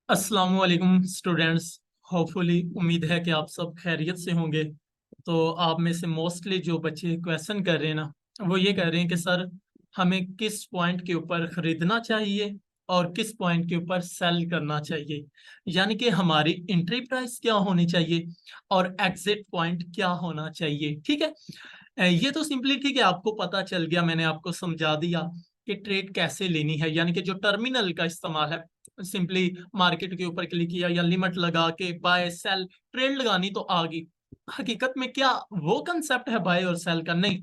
अस्सलाम वालेकुम students. Hopefully उम्मीद है कि आप सब खैरियत से होंगे। तो आप में से मोस्टली जो बच्चे क्वेश्चन कर रहे हैं ना, वो ये कह रहे हैं कि सर हमें किस पॉइंट के ऊपर खरीदना चाहिए और किस पॉइंट के ऊपर सेल करना चाहिए, यानी कि हमारी एंट्री प्राइस क्या होनी चाहिए और एग्जिट पॉइंट क्या होना चाहिए। ठीक है। ये तो सिंपली ठीक है, आपको पता चल गया, मैंने आपको समझा दिया कि ट्रेड कैसे लेनी है, यानी कि जो टर्मिनल का इस्तेमाल है, सिंपली मार्केट के ऊपर क्लिक किया या लिमिट लगा के बाय सेल ट्रेड लगानी तो आ गई। हकीकत में क्या वो कंसेप्ट है बाय और सेल का? नहीं।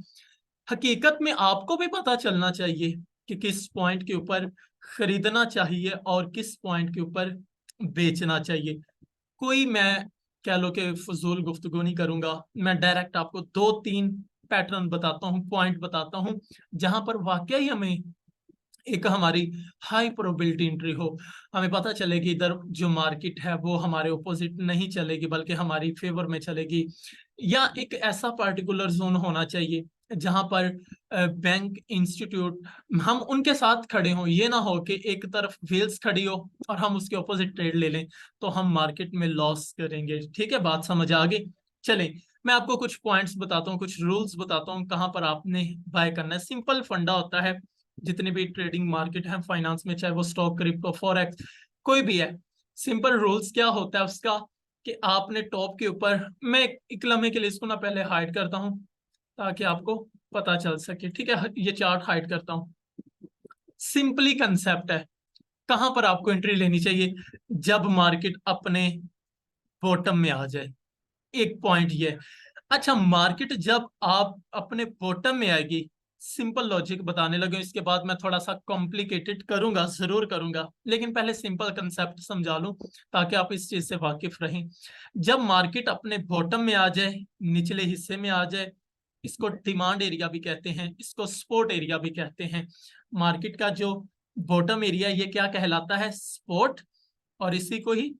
हकीकत में आपको भी पता चलना चाहिए कि किस पॉइंट के ऊपर खरीदना चाहिए और किस पॉइंट के ऊपर बेचना चाहिए। कोई मैं कह लो कि फजूल गुफ्तगू नहीं करूंगा, मैं डायरेक्ट आपको दो तीन पैटर्न बताता हूँ, पॉइंट बताता हूँ, जहां पर वाकई हमें एक हमारी हाई प्रोबेबिलिटी एंट्री हो। हमें पता चले कि इधर जो मार्केट है वो हमारे ओपोजिट नहीं चलेगी बल्कि हमारी फेवर में चलेगी, या एक ऐसा पर्टिकुलर जोन होना चाहिए जहां पर बैंक इंस्टीट्यूट हम उनके साथ खड़े हों। ये ना हो कि एक तरफ वेल्स खड़ी हो और हम उसके ऑपोजिट ट्रेड ले लें, तो हम मार्केट में लॉस करेंगे। ठीक है, बात समझ आ गई? चलें, मैं आपको कुछ पॉइंट्स बताता हूँ, कुछ रूल्स बताता हूँ कहाँ पर आपने बाय करना है। सिंपल फंडा होता है जितने भी ट्रेडिंग मार्केट है फाइनेंस में, चाहे वो स्टॉक, क्रिप्टो, फॉरेक्स, कोई भी है। सिंपल रूल्स क्या होता है उसका कि आपने टॉप के ऊपर, मैं एक लम्हे के लिए इसको ना पहले हाइड करता हूँ ताकि आपको पता चल सके। ठीक है, ये चार्ट हाइड करता हूँ। सिंपली कंसेप्ट है, कहां पर आपको एंट्री लेनी चाहिए? जब मार्केट अपने बॉटम में आ जाए। एक पॉइंट ये है। अच्छा, मार्केट जब आप अपने बॉटम में आएगी, सिंपल लॉजिक बताने लगे, इसके बाद मैं थोड़ा सा कॉम्प्लिकेटेड करूंगा, जरूर करूंगा, लेकिन पहले सिंपल कंसेप्ट समझा लूं ताकि आप इस चीज से वाकिफ रहें। जब मार्केट अपने बॉटम में आ जाए, निचले हिस्से में आ जाए, इसको डिमांड एरिया भी कहते हैं, इसको सपोर्ट एरिया भी कहते हैं। मार्केट का जो बॉटम एरिया ये क्या कहलाता है? सपोर्ट, और इसी को ही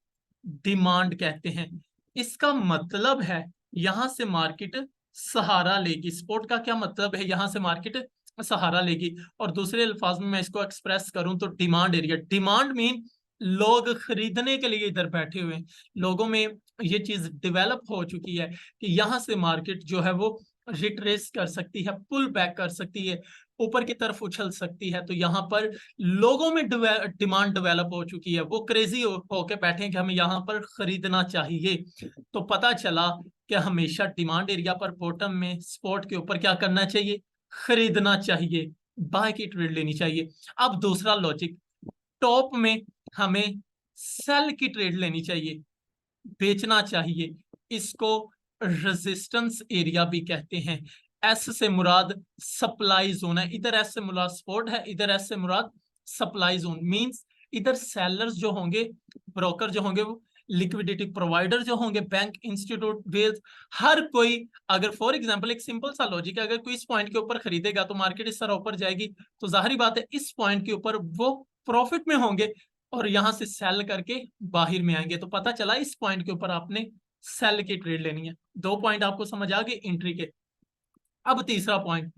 डिमांड कहते हैं। इसका मतलब है यहां से मार्केट सहारा लेगी। सपोर्ट का क्या मतलब है? यहां से मार्केट सहारा लेगी। और दूसरे अल्फाज में मैं इसको एक्सप्रेस करूं तो डिमांड एरिया, डिमांड मीन लोग खरीदने के लिए इधर बैठे हुए हैं। लोगों में ये चीज डेवलप हो चुकी है कि यहां से मार्केट जो है वो रिट्रेस कर सकती है, पुल बैक कर सकती है, ऊपर की तरफ उछल सकती है। तो यहाँ पर लोगों में डिमांड डेवलप हो चुकी है, वो क्रेजी होके बैठे हैं कि हमें यहाँ पर खरीदना चाहिए। तो पता चला कि हमेशा डिमांड एरिया पर बॉटम में स्पॉट के ऊपर क्या करना चाहिए? खरीदना चाहिए, बाय की ट्रेड लेनी चाहिए। अब दूसरा लॉजिक, टॉप में हमें सेल की ट्रेड लेनी चाहिए, बेचना चाहिए। इसको रेजिस्टेंस एरिया भी कहते हैं। एस से मुराद सप्लाई जोन है, इधर एस से मुराद सपोर्ट है, इधर एस से मुराद सप्लाई जोन। मींस इधर सेलर्स जो होंगे, ब्रोकर जो होंगे, वो लिक्विडिटी प्रोवाइडर जो होंगे, बैंक इंस्टीट्यूट, वेल्थ, हर कोई, अगर फॉर एग्जांपल एक सिंपल सा लॉजिक है, अगर कोई इस पॉइंट के ऊपर खरीदेगा तो मार्केट इस तरह ऊपर जाएगी, तो जाहिर बात है इस पॉइंट के ऊपर वो प्रॉफिट में होंगे और यहां से सेल करके बाहर में आएंगे। तो पता चला इस पॉइंट के ऊपर आपने सेल की ट्रेड लेनी है। दो पॉइंट आपको समझ आ गए एंट्री के। अब तीसरा पॉइंट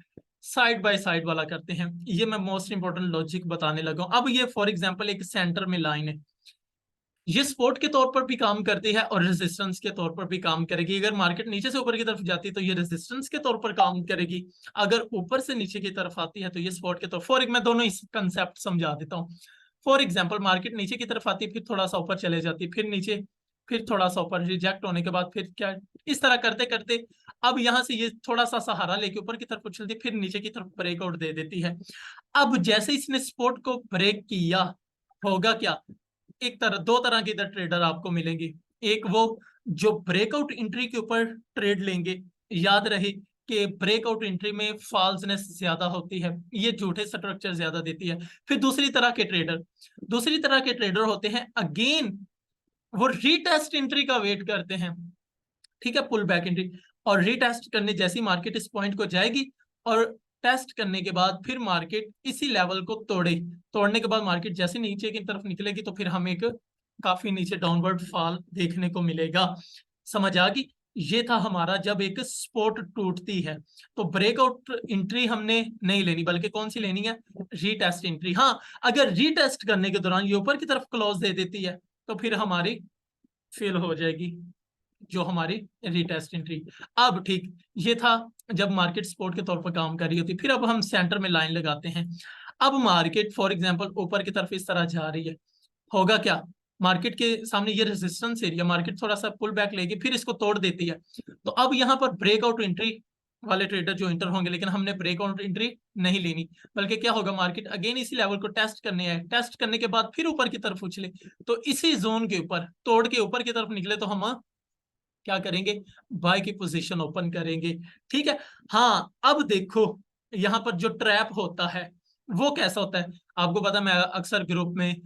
साइड बाय साइड वाला करते हैं। ये मैं मोस्ट इंपोर्टेंट लॉजिक बताने लगा हूं। अब ये फॉर एग्जांपल एक सेंटर में लाइन है, ये सपोर्ट के तौर पर भी काम करती है और रेजिस्टेंस के तौर पर भी काम करेगी। अगर मार्केट नीचे से ऊपर की तरफ जाती है तो ये रेजिस्टेंस के तौर पर काम करेगी, अगर ऊपर से नीचे की तरफ आती है तो ये सपोर्ट के तौर। फॉर मैं दोनों इस कंसेप्ट समझा देता हूँ। फॉर एग्जाम्पल, मार्केट नीचे की तरफ आती है, फिर थोड़ा सा ऊपर चले जाती है, फिर नीचे, फिर थोड़ा सा ऊपर, रिजेक्ट होने के बाद फिर क्या, इस तरह करते करते अब यहां से ये थोड़ा सा सहारा लेके ऊपर की तरफ उछलती, फिर नीचे की तरफ ब्रेकआउट दे देती है। अब जैसे इसने सपोर्ट को ब्रेक किया, होगा क्या? एक तरह, दो तरह के इधर ट्रेडर आपको मिलेंगे। एक वो जो ब्रेकआउट एंट्री के ऊपर ट्रेड लेंगे, याद रहे कि ब्रेकआउट एंट्री में फॉल्सनेस ज्यादा होती है, ये झूठे स्ट्रक्चर ज्यादा देती है। फिर दूसरी तरह के ट्रेडर होते हैं, अगेन वो रीटेस्ट एंट्री का वेट करते हैं। ठीक है, पुल बैक एंट्री, और रीटेस्ट करने जैसी मार्केट इस पॉइंट को जाएगी और टेस्ट करने के बाद फिर मार्केट इसी लेवल को तोड़ने के बाद मार्केट जैसे नीचे की तरफ निकलेगी तो फिर हमें एक काफी नीचे डाउनवर्ड फॉल देखने को मिलेगा। समझ आ गई? ये था हमारा जब एक स्पोर्ट टूटती है तो ब्रेकआउट एंट्री हमने नहीं लेनी, बल्कि कौन सी लेनी है? Retest entry. हाँ, अगर रीटेस्ट करने के दौरान ये ऊपर की तरफ क्लोज दे देती है तो फिर हमारी फेल हो जाएगी जो हमारी रीटेस्ट एंट्री। अब ठीक, ये था जब मार्केट सपोर्ट के तौर पर काम कर रही होती। फिर अब हम सेंटर में लाइन लगाते हैं। अब मार्केट फॉर एग्जांपल ऊपर की तरफ इस तरह जा रही है, होगा क्या, मार्केट के सामने ये रेजिस्टेंस एरिया, मार्केट थोड़ा सा पुल बैक लेगी, फिर इसको तोड़ देती है। तो अब यहाँ पर ब्रेकआउट एंट्री वाले ट्रेडर जो इंटर होंगे, लेकिन हमने ब्रेकआउट एंट्री नहीं लेनी, बल्कि क्या होगा, मार्केट अगेन इसी लेवल को टेस्ट करने है, टेस्ट करने के बाद फिर ऊपर की तरफ उछले, तो इसी जोन के ऊपर तोड़ के ऊपर की तरफ निकले तो हम क्या करेंगे, बाय की पोजीशन ओपन करेंगे। ठीक है। हाँ, अब देखो यहाँ पर जो ट्रैप होता है वो कैसा होता है, आपको पता, मैं अक्सर ग्रुप में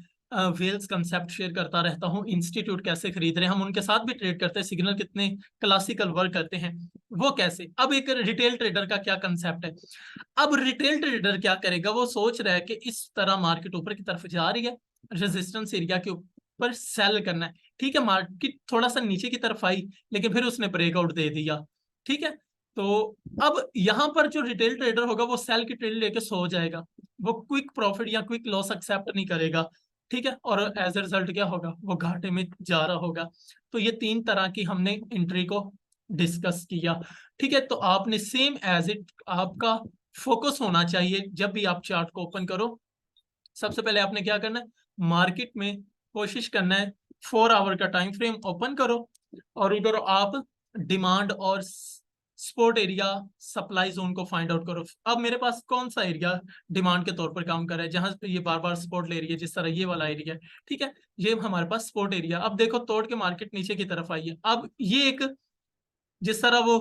वेल्स कंसेप्ट शेयर करता रहता हूँ, इंस्टीट्यूट कैसे खरीद रहे हैं, हम उनके साथ भी ट्रेड करते हैं, सिग्नल कितने क्लासिकल वर्क करते हैं वो कैसे। अब एक रिटेल ट्रेडर का क्या कंसेप्ट है, अब रिटेल ट्रेडर क्या करेगा, वो सोच रहा है कि इस तरह मार्केट ऊपर की तरफ जा रही है, रेजिस्टेंस एरिया के ऊपर सेल करना है। ठीक है, मार्केट थोड़ा सा नीचे की तरफ आई, लेकिन फिर उसने ब्रेकआउट दे दिया। ठीक है, तो अब यहां पर जो रिटेल ट्रेडर होगा वो सेल की ट्रेड लेके सो जाएगा, वो क्विक प्रॉफिट या क्विक लॉस एक्सेप्ट नहीं करेगा। ठीक है, और एज ए रिजल्ट क्या होगा, वो घाटे में जा रहा होगा। तो ये तीन तरह की हमने एंट्री को डिस्कस किया। ठीक है, तो आपने सेम एज इट, आपका फोकस होना चाहिए जब भी आप चार्ट को ओपन करो, सबसे पहले आपने क्या करना है, मार्केट में कोशिश करना है 4 आवर का टाइम फ्रेम ओपन करो, और इधर आप डिमांड और सपोर्ट एरिया, सप्लाई जोन को फाइंड आउट करो। अब मेरे पास कौन सा एरिया डिमांड के तौर पर काम कर रहा है, जहां पे ये बार बार सपोर्ट ले रही है, जिस तरह ये वाला एरिया है। ठीक है, ये हमारे पास सपोर्ट एरिया। अब देखो तोड़ के मार्केट नीचे की तरफ आई है, अब ये एक, जिस तरह वो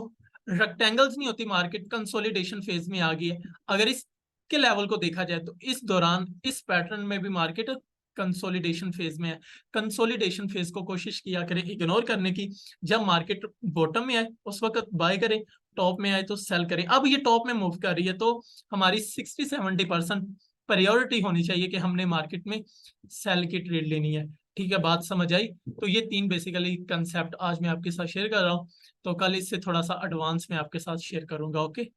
रेक्टेंगल्स नहीं होती, मार्केट कंसोलिडेशन फेज में आ गई है। अगर इसके लेवल को देखा जाए तो इस दौरान इस पैटर्न में भी मार्केट कंसोलिडेशन फेज में है। कंसोलिडेशन फेज को कोशिश किया करें इग्नोर करने की, जब मार्केट बॉटम में आए उस वक्त बाय करें, टॉप में आए तो सेल करें। अब ये टॉप में मूव कर रही है तो हमारी 60-70% प्रायोरिटी होनी चाहिए कि हमने मार्केट में सेल की ट्रेड लेनी है। ठीक है, बात समझ आई। तो ये तीन बेसिकली कंसेप्ट आज मैं आपके साथ शेयर कर रहा हूँ, तो कल इससे थोड़ा सा एडवांस में आपके साथ शेयर करूंगा। ओके।